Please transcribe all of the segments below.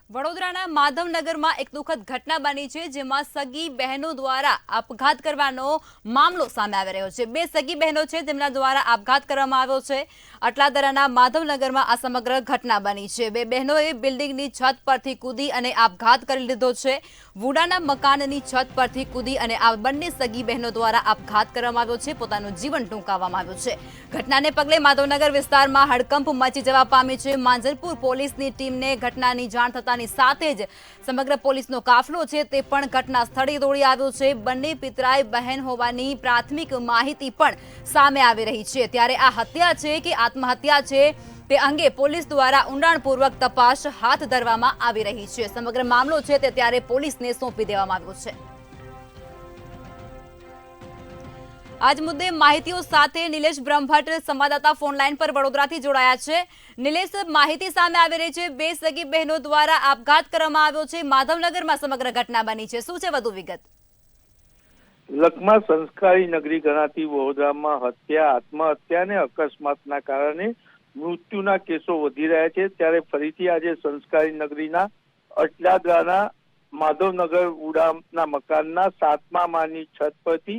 વડોદરાના માધવનગરમાં એક દુઃખદ ઘટના બની છે, જેમાં સગી બહેનો દ્વારા આપઘાત કરવાનો મામલો સામે આવી રહ્યો છે। બે સગી બહેનો છે જેમના દ્વારા આપઘાત કરવામાં આવ્યો છે। અટલાદરાના માધવનગરમાં આ સમગ્ર ઘટના બની છે। બે બહેનોએ બિલ્ડિંગની છત પરથી કૂદી અને આપઘાત કરી લીધો છે। વુડાના મકાનની છત પરથી કૂદી અને આ બંને સગી બહેનો દ્વારા આપઘાત કરવામાં આવ્યો છે, પોતાનું જીવન ટૂંકાવવામાં આવ્યું છે। ઘટનાને પગલે માધવનગર વિસ્તારમાં હડકંપ મચી જવા પામ્યો છે। માંજલપુર પોલીસની ટીમને ઘટનાની જાણ થતા સાથે જ સમગ્ર પોલીસનો કાફલો છે તે પણ ઘટના સ્થળે દોડી આવ્યો છે। બંને પિતરાઈ બહેન હોવાની પ્રાથમિક માહિતી પણ સામે આવી રહી છે। ત્યારે આ હત્યા છે કે આત્મહત્યા છે તે અંગે પોલીસ દ્વારા ઊંડાણપૂર્વક તપાસ હાથ ધરવામાં આવી રહી છે। સમગ્ર મામલો છે તે ત્યારે પોલીસને સોંપી દેવામાં આવ્યો છે। આજ મુદ્દે માહિતીઓ સાથે નિલેશ બ્રહ્મભટ્ટ સંવાદદાતા ફોનલાઈન પર વડોદરાથી જોડાયા છે। નિલેશ, માહિતી સામે આવી રહી છે બે સગી બહેનો દ્વારા આપઘાત કરવામાં આવ્યો છે, માધવનગરમાં સમગ્ર ઘટના બની છે, શું છે વધુ વિગત? લખમાં સંસ્કારી નગરી ગણાતી વડોદરામાં હત્યા, આત્મહત્યા અને અકસ્માતના કારણે મૃત્યુના કેસો વધી રહ્યા છે। ત્યારે ફરીથી આજે સંસ્કારી નગરીના અટલાદરાના માધવનગર વુડાના મકાનના 7મા માળની છત પરથી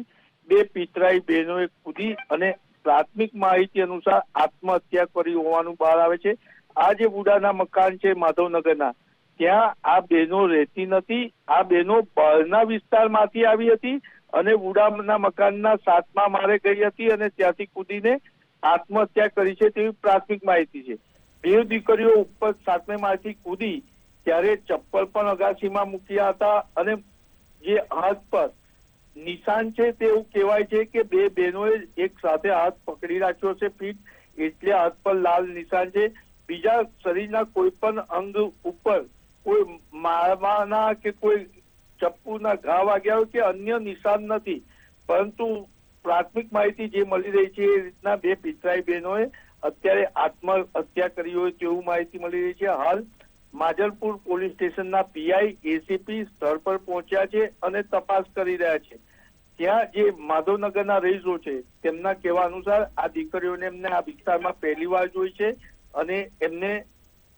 બે પિતરાઈ બહેનોએ કૂદી અને પ્રાથમિક માહિતી અનુસાર આત્મહત્યા કરી હોવાનું બહાર આવે છે। આ જે વુડાના મકાન છે માધવનગરના, ત્યાં આ બહેનો રહેતી નથી। આ બહેનો બહારના વિસ્તારમાંથી આવી હતી અને વુડાના મકાનના 7મા માળે ગઈ હતી અને ત્યાંથી કૂદીને આત્મહત્યા કરી છે તેવી પ્રાથમિક માહિતી છે। બે દીકરીઓ ઉપર 7મે માળથી કૂદી ત્યારે ચપ્પલ પણ અગાસીમાં મૂક્યા હતા અને જે હાથ પર નિશાન છે તે એવું કહેવાય છે કે બે બહેનોએ એક સાથે હાથ પકડી રાખ્યો છે ફીટ, એટલે હાથ પર લાલ નિશાન છે। બીજા શરીરના કોઈ પણ અંગ ઉપર કોઈ મારવાના કે કોઈ ચપ્પુના ઘા વાગ્યા હોય કે અન્ય નિશાન નથી, પરંતુ પ્રાથમિક માહિતી જે મળી રહી છે એ રીતના બે પિતરાઈ બહેનોએ અત્યારે આત્મહત્યા કરી હોય તેવું માહિતી મળી રહી છે। હાલ માંજલપુર પોલીસ સ્ટેશનના પીઆઈ, એસીપી સ્થળ પર પહોંચ્યા છે અને તપાસ કરી રહ્યા છે। ત્યાં જે માધવનગરના રહીશો છે તેમના કહેવા અનુસાર આ દીકરીઓને એમને આ વિસ્તારમાં પહેલી વાર જોઈ છે અને એમને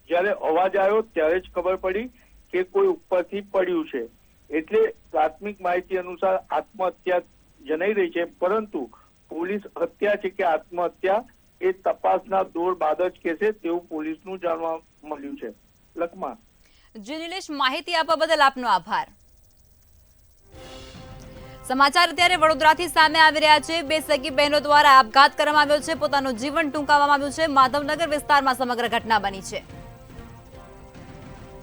જ્યારે અવાજ આવ્યો ત્યારે જ ખબર પડી કે કોઈ ઉપરથી પડ્યું છે, એટલે પ્રાથમિક માહિતી અનુસાર આત્મહત્યા જણાઈ રહી છે, પરંતુ પોલીસ હત્યા છે કે આત્મહત્યા એ તપાસના દોર બાદ જ કહેશે તેવું પોલીસનું જાણવા મળ્યું છે। લખમાં જી નિલેશ, માહિતી આપવા બદલ આપનો આભાર। સમાચાર અત્યારે વડોદરાથી સામે આવી રહ્યા છે। બે સગી બહેનો દ્વારા આપઘાત કરવામાં આવ્યો છે, પોતાનું જીવન ટૂંકાવવામાં આવ્યું છે। માધવનગર વિસ્તારમાં સમગ્ર ઘટના બની છે।